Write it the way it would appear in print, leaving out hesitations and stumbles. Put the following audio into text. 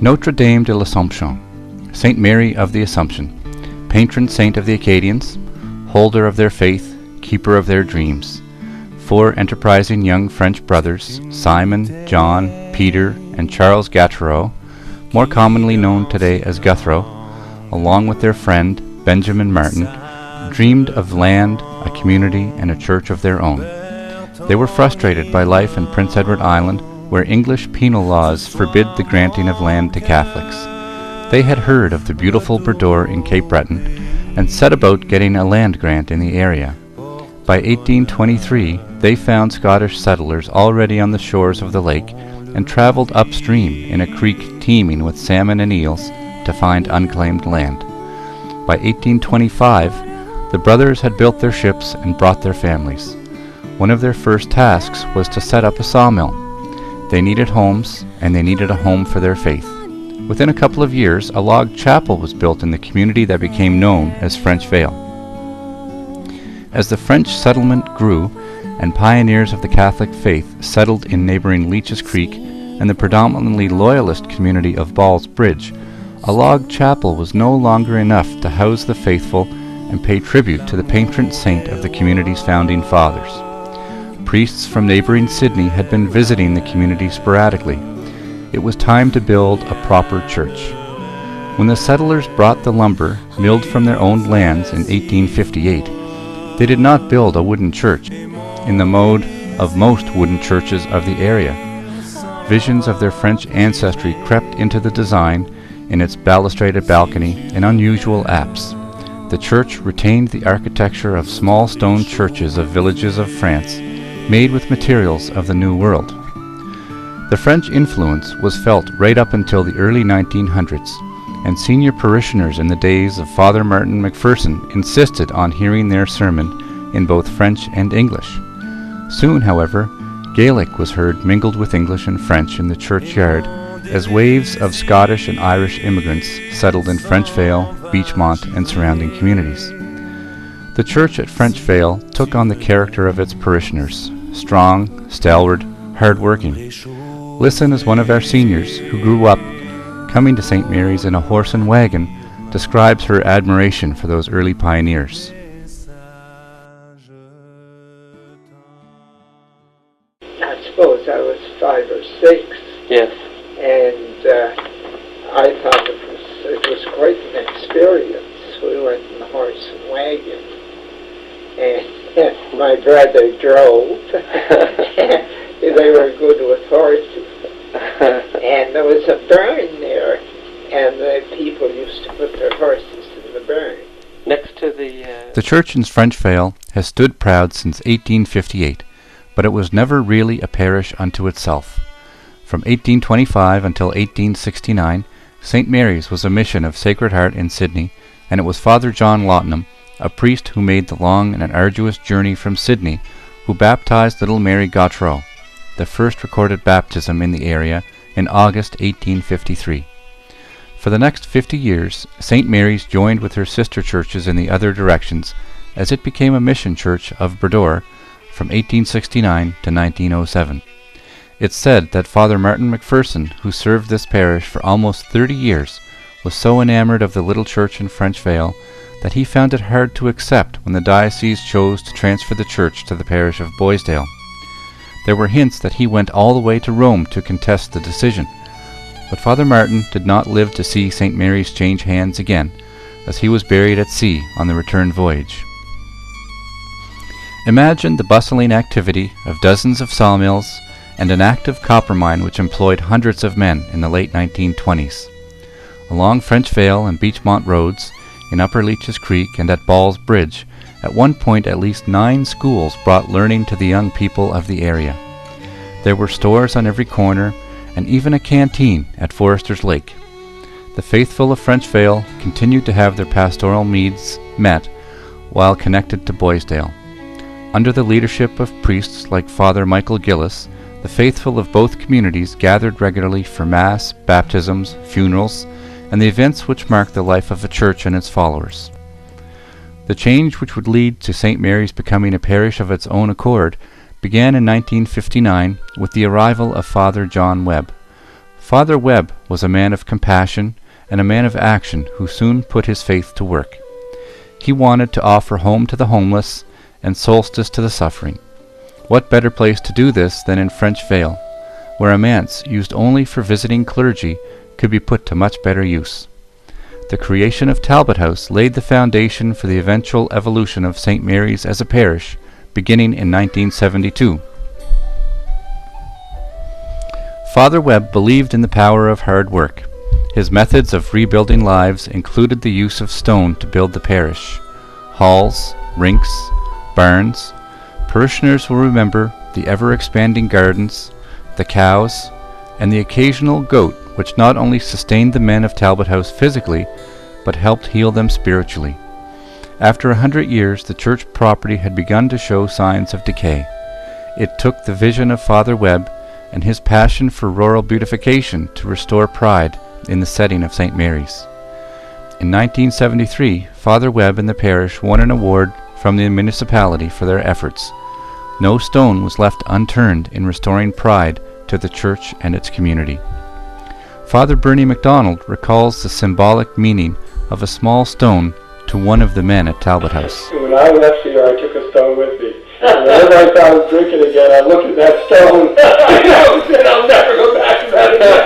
Notre Dame de l'Assomption, Saint Mary of the Assumption, patron saint of the Acadians, holder of their faith, keeper of their dreams. 4 enterprising young French brothers, Simon, John, Peter, and Charles Gautreau, more commonly known today as Guthrow, along with their friend Benjamin Martin, dreamed of land, a community, and a church of their own. They were frustrated by life in Prince Edward Island, where English penal laws forbid the granting of land to Catholics. They had heard of the beautiful Brador in Cape Breton and set about getting a land grant in the area. By 1823, they found Scottish settlers already on the shores of the lake and traveled upstream in a creek teeming with salmon and eels to find unclaimed land. By 1825, the brothers had built their ships and brought their families. One of their first tasks was to set up a sawmill. They needed homes, and they needed a home for their faith. Within a couple of years, a log chapel was built in the community that became known as Frenchvale. As the French settlement grew, and pioneers of the Catholic faith settled in neighboring Leeches Creek and the predominantly loyalist community of Ball's Bridge, a log chapel was no longer enough to house the faithful and pay tribute to the patron saint of the community's founding fathers. Priests from neighboring Sydney had been visiting the community sporadically. It was time to build a proper church. When the settlers brought the lumber milled from their own lands in 1858, they did not build a wooden church in the mode of most wooden churches of the area. Visions of their French ancestry crept into the design in its balustraded balcony and unusual apse. The church retained the architecture of small stone churches of villages of France, made with materials of the New World. The French influence was felt right up until the early 1900s, and senior parishioners in the days of Father Martin McPherson insisted on hearing their sermon in both French and English. Soon, however, Gaelic was heard mingled with English and French in the churchyard as waves of Scottish and Irish immigrants settled in Frenchvale, Beachmont, and surrounding communities. The church at Frenchvale took on the character of its parishioners, strong, stalwart, hard-working. Listen as one of our seniors, who grew up coming to St. Mary's in a horse and wagon, describes her admiration for those early pioneers. I suppose I was 5 or 6. Yes. And I thought it was quite an experience. We went in the horse and wagon, and my brother drove. They were good with horses. And there was a burn there, and the people used to put their horses in the burn. Next to The church in Frenchvale has stood proud since 1858, but it was never really a parish unto itself. From 1825 until 1869, St. Mary's was a mission of Sacred Heart in Sydney, and it was Father John Lottenham, a priest who made the long and arduous journey from Sydney, who baptized little Mary Gautreau, the first recorded baptism in the area, in August 1853. For the next 50 years, St. Mary's joined with her sister churches in the other directions as it became a mission church of Brador from 1869 to 1907. It's said that Father Martin McPherson, who served this parish for almost 30 years, was so enamored of the little church in Frenchvale that he found it hard to accept when the diocese chose to transfer the church to the parish of Boisdale. There were hints that he went all the way to Rome to contest the decision, but Father Martin did not live to see St. Mary's change hands again, as he was buried at sea on the return voyage. Imagine the bustling activity of dozens of sawmills and an active copper mine which employed hundreds of men in the late 1920s. Along Frenchvale and Beachmont roads, in Upper Leeches Creek and at Ball's Bridge, at one point at least 9 schools brought learning to the young people of the area. There were stores on every corner, and even a canteen at Forester's Lake. The faithful of Frenchvale continued to have their pastoral needs met while connected to Boisdale. Under the leadership of priests like Father Michael Gillis, the faithful of both communities gathered regularly for Mass, baptisms, funerals, and the events which marked the life of the church and its followers. The change which would lead to St. Mary's becoming a parish of its own accord began in 1959 with the arrival of Father John Webb. Father Webb was a man of compassion and a man of action who soon put his faith to work. He wanted to offer home to the homeless and solstice to the suffering. What better place to do this than in Frenchvale, where a manse used only for visiting clergy could be put to much better use. The creation of Talbot House laid the foundation for the eventual evolution of St. Mary's as a parish, beginning in 1972. Father Webb believed in the power of hard work. His methods of rebuilding lives included the use of stone to build the parish. Halls, rinks, barns. Parishioners will remember the ever-expanding gardens, the cows, and the occasional goat which not only sustained the men of Talbot House physically, but helped heal them spiritually. After 100 years, the church property had begun to show signs of decay. It took the vision of Father Webb and his passion for rural beautification to restore pride in the setting of St. Mary's. In 1973, Father Webb and the parish won an award from the municipality for their efforts. No stone was left unturned in restoring pride to the church and its community. Father Bernie MacDonald recalls the symbolic meaning of a small stone to one of the men at Talbot House. When I left here, I took a stone with me. And whenever I thought I was drinking again, I looked at that stone. I said, I'll never go back to that again.